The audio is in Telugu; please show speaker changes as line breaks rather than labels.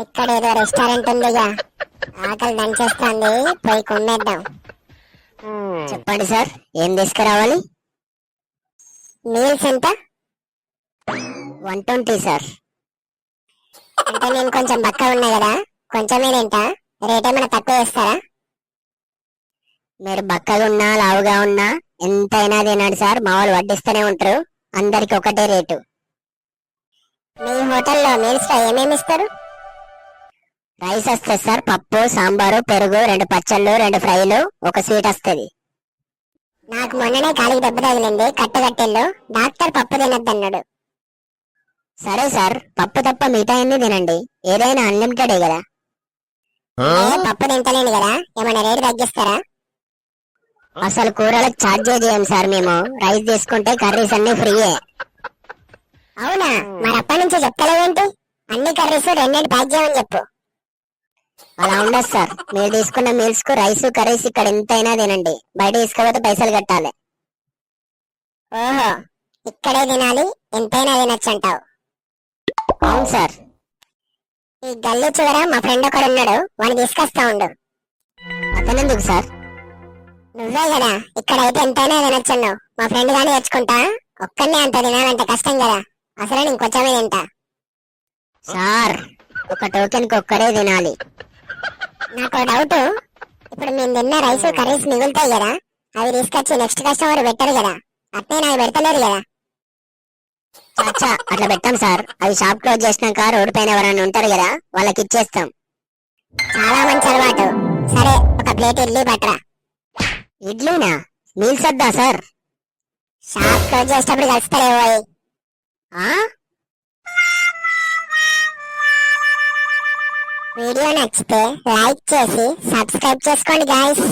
ఇక్కడ ఏదో రెస్టారెంట్ ఉందిగా, ఆకలి దంచేస్తుంది, పోయి కుమ్మేద్దాం.
చెప్పండి సార్, ఏం తీసుకురావాలి?
మీల్స్ ఎంత?
120 సార్.
అంటే నేను కొంచెం బక్క ఉన్నా కదా, కొంచెమే తింటా, రేట్ ఏమైనా తక్కువ చేస్తారా?
మీరు బక్కగా ఉన్నా లావుగా ఉన్నా ఎంతైనా తినండి సార్, మా వాళ్ళు వడ్డిస్తూనే ఉంటారు. అందరికి ఒకటే రేటు.
మీ హోటల్లో మీల్స్ లో ఏమేమి ఇస్తారు?
రైస్ వస్తుంది సార్, పప్పు, సాంబారు, పెరుగు, 2 పచ్చళ్ళు, 2 ఫ్రైలు, ఒక స్వీట్ వస్తుంది.
నాకు మొన్ననే కాలికి దెబ్బ తగిలింది, కట్టెల్లో డాక్టర్ పప్పు తినద్దన్నాడు.
సరే సార్, పప్పు తప్ప మిగతా అన్ని తినండి, ఏదైనా అన్లిమిటెడే కదా.
పప్పు తింటలేను కదా, ఏమైనా రేటు తగ్గిస్తారా?
అసలు కూరలకు ఛార్జ్ చేయం సార్ మేము, రైస్ తీసుకుంటే కర్రీస్ అన్ని ఫ్రీయే.
అవునా, మరి అప్పటి నుంచి చెప్తలేవేంటి? అన్ని కర్రీస్ 2 ప్యాక్ చేయమని చెప్పు.
అలా ఉండదు సార్, మీరు తీసుకున్న మీల్స్ కు రైస్ కర్రీస్ ఇక్కడ ఎంతైనా తినండి, బయట తీసుకపోతే పైసలు కట్టాలి.
ఓహో, ఇక్కడే తినాలి, ఎంతైనా తినొచ్చు అంటావు.
అవును సార్.
ఈ గల్లీ చివర మా ఫ్రెండ్ ఒకడు ఉన్నాడు, వాడిని తీసుకొస్తా ఉండు.
అతనెందుకు సార్?
నువ్వే కదా ఇక్కడైతే ఎంతైనా తినొచ్చున్నావు, మా ఫ్రెండ్ గానీ తెచ్చుకుంటా. ఒక్కనే అంత తినాలంటే కష్టం కదా, అసలు నేను కొంచెమే తింటా.
సార్, ఒక టోకెన్ కి ఒక్కడే తినాలి.
నాకు డౌట్, ఇప్పుడు మేము తిన్న రైస్ కర్రీస్ మిగులుతాయి కదా, అవి తీసుకొచ్చి నెక్స్ట్ కస్టమర్ పెట్టరు కదా, అట్నే నాకు పెడతలేరు కదా.
చాచా, అట్లా పెట్టాం సార్, అవి షాప్ క్లోజ్ చేసినాక రోడ్డు పైన ఎవరైనా ఉంటారు కదా, వాళ్ళకి ఇచ్చేస్తాం.
చాలా మంచి అలవాటు. సరే, ఒక ప్లేట్ ఇడ్లీ పట్టరా.
ఇడ్లీనా? మీల్స్ వద్దా సార్?
షాప్ క్లోజ్ చేసేటప్పుడు కలుస్తలేవో.
ఆ
వీడియో నచ్చితే లైక్ చేసి సబ్స్క్రైబ్ చేసుకోండి గాయ్స్.